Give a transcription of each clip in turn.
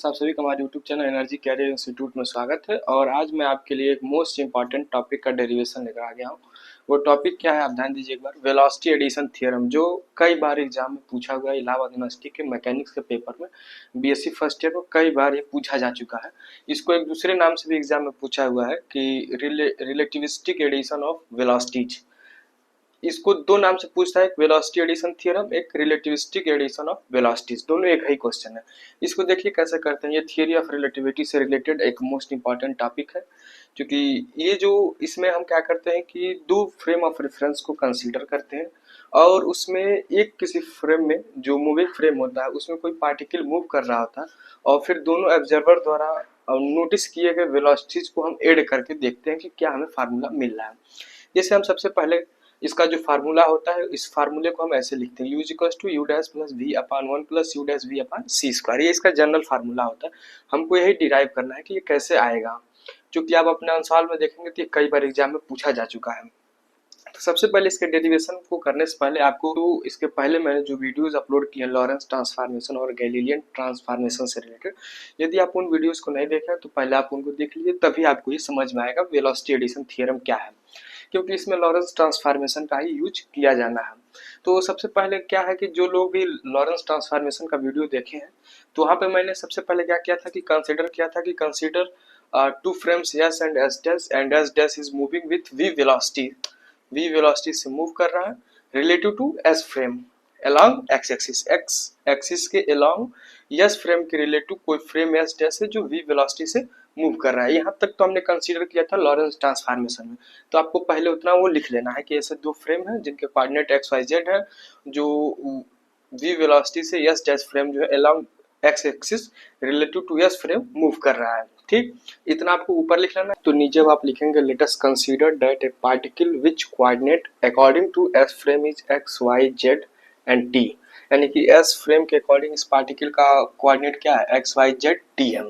Friends, आप सभी का हमारे YouTube channel Energy Career Institute में स्वागत है। और आज मैं आपके लिए एक मोस्ट इंपॉर्टेंट टॉपिक का डेरिवेशन लेकर आ गया हूँ। वो टॉपिक क्या है, आप ध्यान दीजिए एक बार। वेलोसिटी एडिशन थ्योरम, जो कई बार एग्जाम में पूछा हुआ है। इलाहाबाद यूनिवर्सिटी के मैकेनिक्स के पेपर में बीएससी फर्स्ट ईयर में कई बार ये पूछा जा चुका है। इसको एक दूसरे नाम से भी एग्जाम में पूछा हुआ है कि रिलेटिविस्टिक एडिशन ऑफ वेलोसिटीज। इसको दो नाम से पूछता है, एक वेलोसिटी एडिशन थ्योरम, एक रिलेटिविस्टिक एडिशन ऑफ वेलोसिटीज। दोनों एक ही क्वेश्चन है। इसको देखिए कैसे करते हैं। ये थियरी ऑफ रिलेटिविटी से रिलेटेड एक मोस्ट इंपॉर्टेंट टॉपिक है, क्योंकि ये जो इसमें हम क्या करते हैं कि दो फ्रेम ऑफ रेफरेंस को कंसीडर करते हैं और उसमें एक किसी फ्रेम में जो मूविंग फ्रेम होता है उसमें कोई पार्टिकल मूव कर रहा होता है और फिर दोनों ऑब्जर्वर द्वारा नोटिस किए गए वेलोसिटीज को हम ऐड करके देखते हैं कि क्या हमें फार्मूला मिल रहा है। जैसे हम सबसे पहले इसका जो फार्मूला होता है, इस फार्मूले को हम ऐसे लिखते हैं, u is equals to u dash plus v upon 1 plus u dash v upon c square. ये इसका जनरल फार्मूला होता है। हमको यही डिराइव करना है कि ये कैसे आएगा, क्योंकि आप अपने अनुसार में देखेंगे तो ये कई बार एग्जाम में पूछा जा चुका है। तो सबसे पहले इसके डेरिवेशन को करने से पहले आपको, तो इसके पहले मैंने जो वीडियोस अपलोड किए हैं लॉरेंस ट्रांसफॉर्मेशन और गैलीलियन ट्रांसफॉर्मेशन से रिलेटेड, यदि आप उन वीडियोस को नहीं देखे तो पहले आप उनको देख लीजिए, तभी आपको ये समझ में आएगा वेलोसिटी एडिशन थ्योरम क्या है, क्योंकि इसमें लॉरेंस ट्रांसफॉर्मेशन का ही यूज किया जाना है। तो सबसे पहले क्या है कि जो लोग भी लॉरेंस ट्रांसफॉर्मेशन का वीडियो देखे हैं, तो वहाँ पे मैंने सबसे पहले क्या किया था कि consider two frames S and S dash is moving with v velocity से मूव कर रहा है relative to S frame along x axis के along यस फ्रेम के रिलेटिव कोई फ्रेम एस डैश है जो वी वेलोसिटी से मूव कर रहा है। यहाँ तक तो हमने कंसीडर किया था लॉरेंस ट्रांसफॉर्मेशन में। तो आपको पहले उतना वो लिख लेना है कि ऐसे दो फ्रेम है जिनके कोऑर्डिनेट एक्स वाई जेड है, जो वी वेलोसिटी से यस डैश फ्रेम जो है along x axis relative to S frame move कर रहा है। ठीक, इतना आपको ऊपर लिख लेना है। तो नीचे आप लिखेंगे let us consider that a particle which coordinate according to S frame is x y z and t, यानी कि एस फ्रेम के अकॉर्डिंग इस पार्टिकल का कोऑर्डिनेट क्या है, एक्स वाई जेड टी है,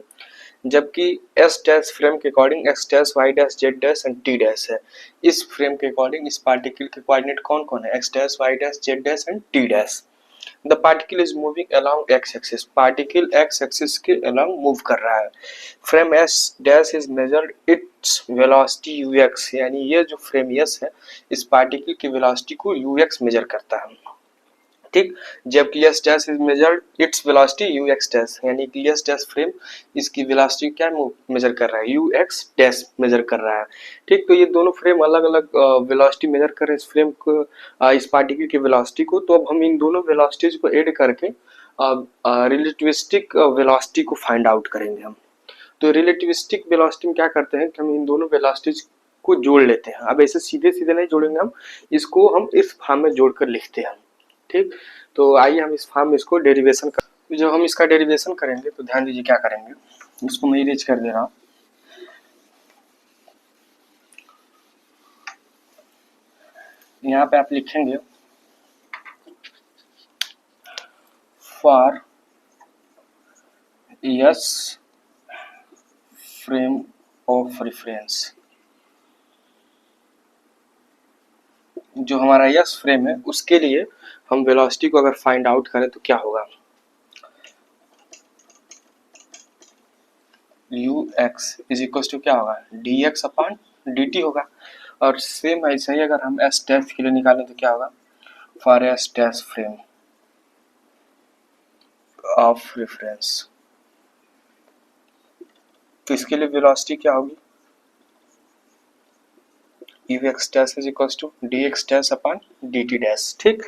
जबकि एस डैश फ्रेम के according x dash y dash z dash and t dash है। इस फ्रेम के अकॉर्डिंग इस पार्टिकल के कोऑर्डिनेट कौन कौन है, x dash y dash z dash and t dash. The particle is moving along x axis, particle x axis के along move कर रहा है। Frame S dash is measured its velocity u x, यानी ये जो फ्रेम एस है इस particle की वेलोसिटी को यू एक्स मेजर करता है। ठीक, जबकि S dash is measured its velocity u x dash, यानी कि एस डैश फ्रेम इसकी वेलोसिटी क्या मेजर कर रहा है, यू एक्स डैश मेजर कर रहा है। ठीक, तो ये दोनों फ्रेम अलग अलग वेलोसिटी मेजर कर रहे हैं इस फ्रेम को, इस पार्टिकल की वेलोसिटी को। तो अब हम इन दोनों वेलोसिटीज को ऐड करके रिलेटिविस्टिक वेलोसिटी को फाइंड आउट करेंगे हम। तो रिलेटिविस्टिक वेलोसिटी में क्या करते हैं कि हम इन दोनों वेलोसिटीज को जोड़ लेते हैं। अब ऐसे सीधे सीधे नहीं जोड़ेंगे हम, इसको हम इस फॉर्म में जोड़कर लिखते हैं। ठीक, तो आइए हम इस फॉर्म में इसको डेरिवेशन कर, तो जब हम इसका डेरिवेशन करेंगे तो ध्यान दीजिए क्या करेंगे। इसको मैं इरेज कर दे रहा हूँ। यहाँ पे आप लिखेंगे for yes frame of reference, जो हमारा यस फ्रेम है उसके लिए हम वेलोसिटी को अगर फाइंड आउट करें तो क्या होगा, u x is equal to क्या होगा, d x upon d t होगा। और सेम ऐसा ही अगर हम एस डैश के लिए निकालें तो क्या होगा, for S dash frame of reference, तो इसके लिए वेलोसिटी क्या होगी, u x dash is equal to d x dash upon d t dash. ठीक,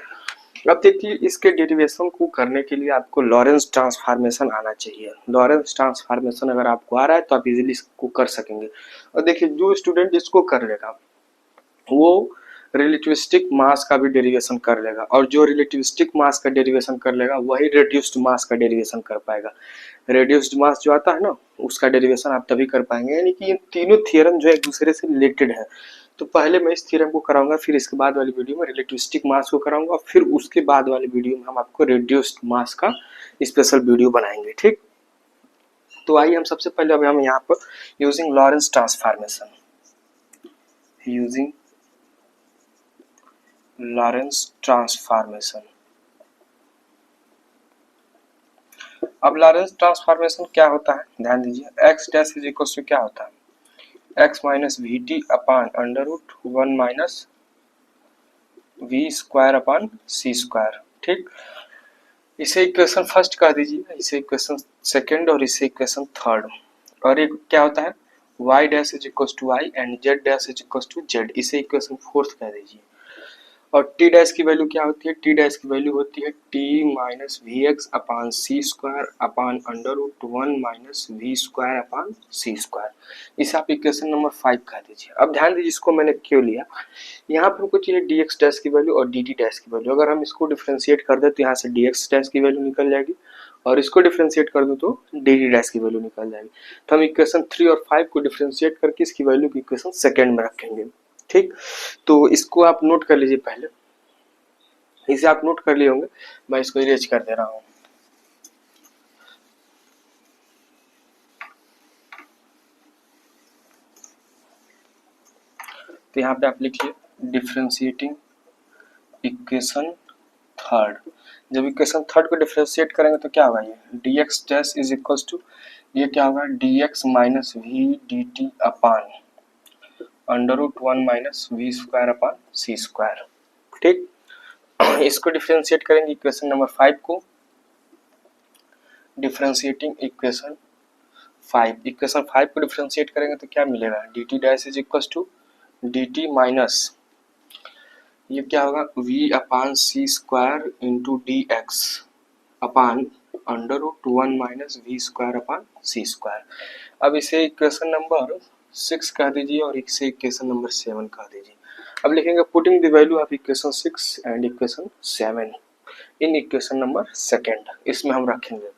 अब देखिए इसके डेरिवेशन को करने के लिए आपको लॉरेंस ट्रांसफॉर्मेशन आना चाहिए। लॉरेंस ट्रांसफॉर्मेशन अगर आपको आ रहा है तो आप इजीली इसको कर सकेंगे। और देखिए जो स्टूडेंट इसको कर लेगा वो रिलेटिविस्टिक मास का भी डेरिवेशन कर लेगा, और जो रिलेटिविस्टिक मास का डेरिवेशन कर लेगा वही रेड्यूस्ड मास का डेरिवेशन कर पाएगा। रेड्यूस्ड मास जो आता है ना उसका डेरिवेशन आप तभी कर पाएंगे, यानी कि ये तीनों थियरम जो है एक दूसरे से रिलेटेड है। तो पहले मैं इस थ्योरम को कराऊंगा, फिर इसके बाद वाली वीडियो में रिलेटिविस्टिक मास को कराऊंगा, फिर उसके बाद वाली वीडियो में हम आपको रिड्यूस्ड मास का स्पेशल वीडियो बनाएंगे। ठीक, तो आइए हम सबसे पहले अब हम यहाँ पर using Lorentz transformation, using Lorentz transformation, अब लॉरेंस ट्रांसफॉर्मेशन क्या होता है, ध्यान दीजिए। X dash is equal to क्या होता है, x minus v t upon under root one minus v square upon c square. ठीक, इसे इक्वेशन फर्स्ट कर दीजिए, इसे इक्वेशन सेकंड और इसे इक्वेशन थर्ड। और एक क्या होता है, y dash is equal to y and z dash is equal to z, इसे इक्वेशन फोर्थ कह दीजिए। और टी डैश की वैल्यू क्या होती है, टी डैश की वैल्यू होती है t minus v x upon c square upon under root one minus v square upon c square. इसे आप इक्वेशन नंबर 5 कह दीजिए। अब ध्यान दीजिए इसको मैंने क्यों लिया, यहाँ पर हमको चाहिए डी एक्स डैश की वैल्यू और डी टी डैश की वैल्यू। अगर हम इसको डिफ्रेंशिएट कर दें तो यहाँ से डी एक्स डैश की वैल्यू निकल जाएगी और इसको डिफ्रेंशिएट कर दो तो डी टी डैश की वैल्यू निकल जाएगी। तो हम इक्वेशन 3 और 5 को डिफ्रेंशिएट करके इसकी वैल्यू की इक्वेशन सेकंड में रखेंगे। ठीक, तो इसको आप नोट कर लीजिए पहले, इसे आप नोट कर लिए होंगे, मैं इसको इरेज कर दे रहा हूँ। तो यहाँ पे आप लिखिए डिफ्रेंशिएटिंग इक्वेशन थर्ड। जब इक्वेशन थर्ड को डिफ्रेंशिएट करेंगे तो क्या होगा, ये d x dash is equal to, ये क्या होगा, d x minus we D T upon under root one minus v square upon c square. ठीक, इसको डिफ्रेंशिएट करेंगे इक्वेशन नंबर 5 को, डिफ्रेंशिएटिंग इक्वेशन 5, इक्वेशन 5 को डिफ्रेंशिएट करेंगे तो क्या मिलेगा, d t dash is equal to d T minus, ये क्या होगा, v upon c square into d x upon under root one minus v square upon c square. अब इसे इक्वेशन नंबर 6 कह दीजिए और इसे इक्वेशन नंबर 7 कह दीजिए। अब लिखेंगे putting the value of equation 6 and equation 7 in equation number second, इसमें हम रखेंगे।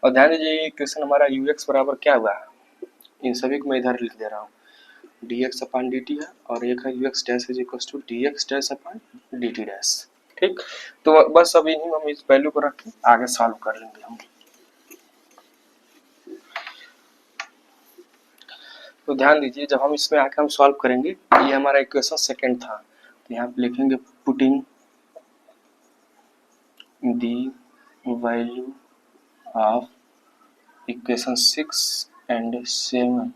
और ध्यान दीजिए इक्वेशन हमारा यू एक्स बराबर क्या हुआ है, इन सभी को मैं इधर लिख दे रहा हूँ, d x upon D t है और एक है u x dash is equal to d x dash upon D t dash. ठीक, तो बस अभी हम इस वैल्यू को रख के आगे सॉल्व कर लेंगे हम। तो ध्यान दीजिए जब हम इसमें आके हम सॉल्व करेंगे, ये हमारा इक्वेशन सेकंड था, तो यहाँ पे लिखेंगे putting the value of equation 6 and 7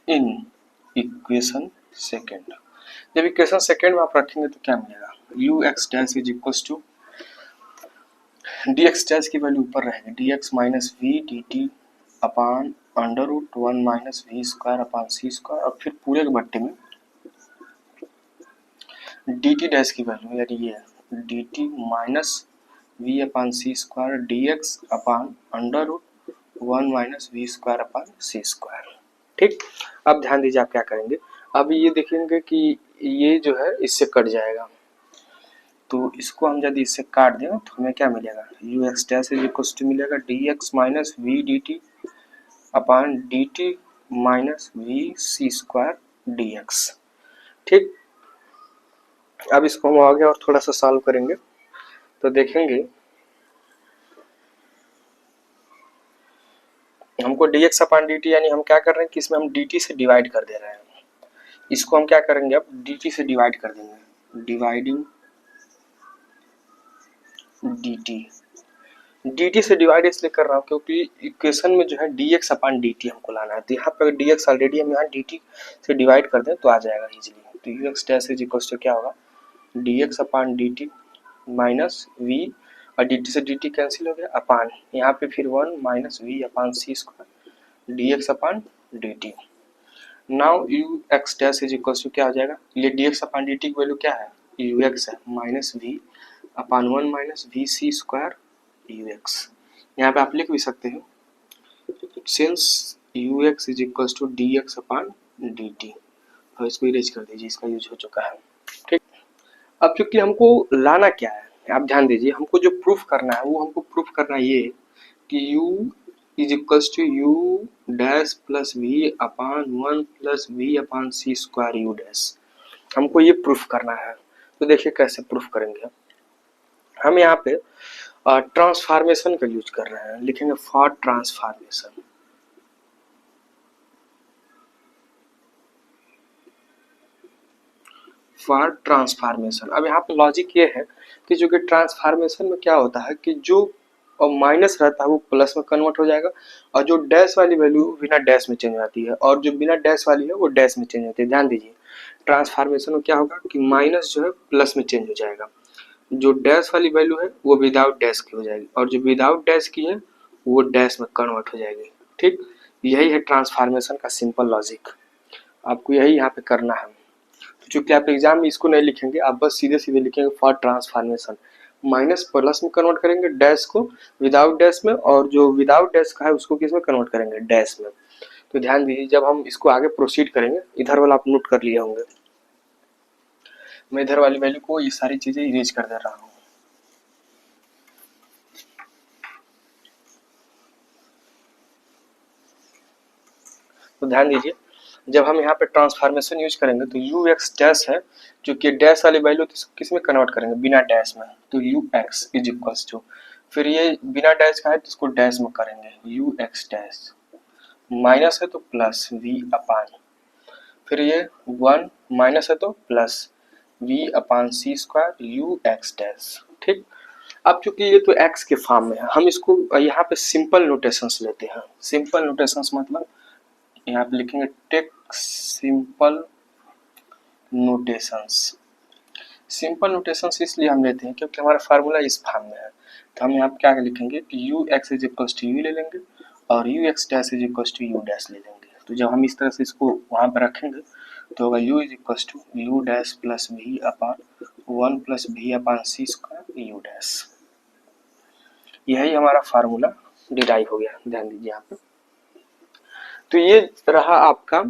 in equation second. जब इक्वेशन सेकेंड में आप रखेंगे तो क्या मिलेगा, you x dash is equal to d x dash की वैल्यू ऊपर रहेगी, d x minus we D T upon under root one minus v square upon c square, और फिर पूरे के बट्टे में डी टी डैश की वैल्यू यानी ये d T minus v upon c square D x upon under root one minus v square upon c square. ठीक, अब ध्यान दीजिए आप क्या करेंगे, अब ये देखेंगे कि ये जो है इससे कट जाएगा, तो इसको हम यदि इससे काट दें तो हमें क्या मिलेगा, you x dash is equal to मिलेगा D x minus we D T upon D T minus we C square D X. ठीक, अब इसको हम आगे और थोड़ा सा सॉल्व करेंगे तो देखेंगे हमको D x upon D T, यानी हम क्या कर रहे हैं कि इसमें हम डी टी से डिवाइड कर दे रहे हैं, इसको हम क्या करेंगे अब डी टी से डिवाइड कर देंगे, dividing D T. D t से डिवाइड इसलिए कर रहा हूँ क्योंकि इक्वेशन में जो है D x upon D T हमको लाना है, तो यहाँ पर डी एक्स ऑलरेडी हम यहाँ डी टी से डिवाइड कर दें तो आ जाएगा इजीली। तो u x dash is equal to क्या होगा, d x upon D T minus v, और डी टी से डी टी कैंसिल हो गया, अपान यहाँ पे फिर one minus v upon c square D x upon D t. Now u x dash is equal to क्या हो जाएगा, ये d x upon D t की वैल्यू क्या है, यू एक्स है, minus v upon one minus we C square u x. यहाँ पे आप लिख भी सकते हैं since u x is equal to d x upon D t, और इसको इरेज कर दीजिए, इसका यूज हो चुका है। ठीक, अब क्योंकि हमको लाना क्या है, आप ध्यान दीजिए, हमको जो प्रूफ करना है वो हमको प्रूफ करना है ये कि u is equal to u dash plus v upon one plus v upon c square u dash, हमको ये प्रूफ करना है। तो देखिए कैसे प्रूफ करेंगे, हम यहाँ पे ट्रांसफॉर्मेशन का यूज कर रहे हैं, लिखेंगे फॉर ट्रांसफॉर्मेशन। फॉर ट्रांसफॉर्मेशन, अब यहाँ पे लॉजिक ये है कि जो कि ट्रांसफॉर्मेशन में क्या होता है कि जो और माइनस रहता है वो प्लस में कन्वर्ट हो जाएगा, और जो डैश वाली वैल्यू बिना डैश में चेंज हो जाती है और जो बिना डैश वाली है वो डैश में चेंज होती है। ध्यान दीजिए, ट्रांसफॉर्मेशन में क्या होगा कि माइनस जो है प्लस में चेंज हो जाएगा, जो डैश वाली वैल्यू है वो विदाउट डैश की हो जाएगी और जो विदाउट डैश की है वो डैश में कन्वर्ट हो जाएगी। ठीक, यही है ट्रांसफॉर्मेशन का सिंपल लॉजिक, आपको यही यहाँ पे करना है। तो चूंकि आप एग्जाम में इसको नहीं लिखेंगे, आप बस सीधे सीधे लिखेंगे फॉर ट्रांसफॉर्मेशन, माइनस प्लस में कन्वर्ट करेंगे डैश को विदाउट डैश में, और जो विदाउट डैश का है उसको किस में कन्वर्ट करेंगे, डैश में। तो ध्यान दीजिए, जब हम इसको आगे प्रोसीड करेंगे, इधर वाला आप नोट कर लिए होंगे, मैं इधर वाली वैल्यू को ये सारी चीजें इरेज कर दे रहा हूँ। तो ध्यान दीजिए, जब हम यहाँ पे ट्रांसफॉर्मेशन यूज करेंगे तो यू एक्स डैश है, जो कि डैश वाली वैल्यू किस में कन्वर्ट करेंगे, बिना डैश में, तो u x is equals to, फिर ये बिना डैश का है तो इसको डैश में करेंगे, यू एक्स डैश, माइनस है तो प्लस वी अपान, फिर ये वन माइनस है तो plus v upon c square u x dash. ठीक, अब चूंकि ये तो एक्स के फॉर्म में है, हम इसको यहाँ पे सिंपल नोटेशंस लेते हैं। सिंपल नोटेशंस मतलब यहाँ पे लिखेंगे take simple notations. Simple notations इसलिए हम लेते हैं क्योंकि हमारा फार्मूला इस फॉर्म में है, तो हम यहाँ पे क्या लिखेंगे कि u x is equals to u ले लेंगे और u x dash is equals to u dash ले लेंगे। तो जब हम इस तरह से इसको वहाँ पर रखेंगे तो होगा u is equals to u dash plus v upon one plus v upon c square u dash. यही हमारा फार्मूला डिराइव हो गया, ध्यान दीजिए यहाँ पे। तो ये रहा आपका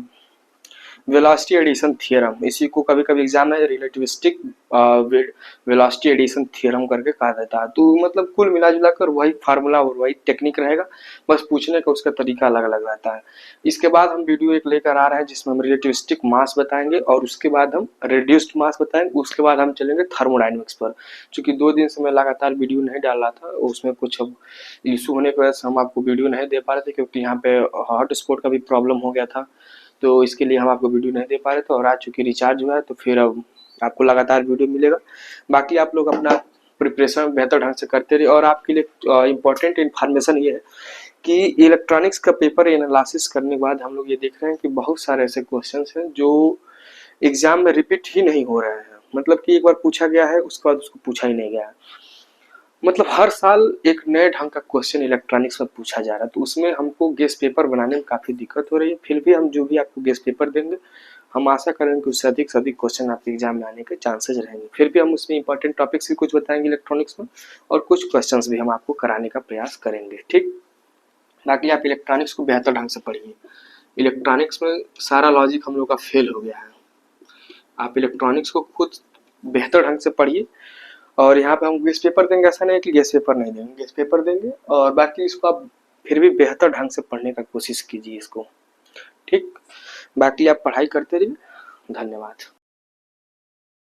वेलोसिटी एडिशन थ्योरम। इसी को कभी कभी एग्जाम में रिलेटिविस्टिक वेलोसिटी एडिशन थ्योरम करके कहा जाता है। तो मतलब कुल मिला जुला कर वही फार्मूला और वही टेक्निक रहेगा, बस पूछने का उसका तरीका अलग अलग रहता है। इसके बाद हम वीडियो एक लेकर आ रहे हैं जिसमें हम रिलेटिविस्टिक मास बताएंगे और उसके बाद हम रिड्यूस्ड मास बताएंगे, उसके बाद हम चलेंगे थर्मोडाइनमिक्स पर। चूंकि 2 दिन से मैं लगातार वीडियो नहीं डाल रहा था, उसमें कुछ इशू होने की वजह से हम आपको वीडियो नहीं दे पा रहे थे, क्योंकि यहाँ पे हॉट स्पॉट का भी प्रॉब्लम हो गया था, तो इसके लिए हम आपको वीडियो नहीं दे पा रहे थे। और आज चूंकि रिचार्ज हुआ है तो फिर अब आपको लगातार वीडियो मिलेगा। बाकी आप लोग अपना प्रिपरेशन बेहतर ढंग से करते रहिए। और आपके लिए इम्पोर्टेंट इन्फॉर्मेशन ये है कि इलेक्ट्रॉनिक्स का पेपर एनालिसिस करने के बाद हम लोग ये देख रहे हैं कि बहुत सारे ऐसे क्वेश्चंस हैं जो एग्जाम में रिपीट ही नहीं हो रहे हैं, मतलब कि एक बार पूछा गया है उसके बाद उसको पूछा ही नहीं गया है। मतलब हर साल एक नए ढंग का क्वेश्चन इलेक्ट्रॉनिक्स में पूछा जा रहा है, तो उसमें हमको गेस्ट पेपर बनाने में काफ़ी दिक्कत हो रही है। फिर भी हम जो भी आपको गेस्ट पेपर देंगे, हम आशा करेंगे कि उससे अधिक से अधिक क्वेश्चन आपके एग्जाम में आने के चांसेस रहेंगे। फिर भी हम उसमें इंपॉर्टेंट टॉपिक्स भी कुछ बताएंगे इलेक्ट्रॉनिक्स में, और कुछ क्वेश्चंस भी हम आपको कराने का प्रयास करेंगे। ठीक, बाकी आप इलेक्ट्रॉनिक्स को बेहतर ढंग से पढ़िए। इलेक्ट्रॉनिक्स में सारा लॉजिक हम लोग का फेल हो गया है। आप इलेक्ट्रॉनिक्स को खुद बेहतर ढंग से पढ़िए। और यहाँ पे हम गेस्ट पेपर देंगे, ऐसा नहीं है कि गेस्ट पेपर नहीं देंगे, गेस्ट पेपर देंगे, और बाकी इसको आप फिर भी बेहतर ढंग से पढ़ने का कोशिश कीजिए इसको। ठीक, बाकी आप पढ़ाई करते रहिए। धन्यवाद।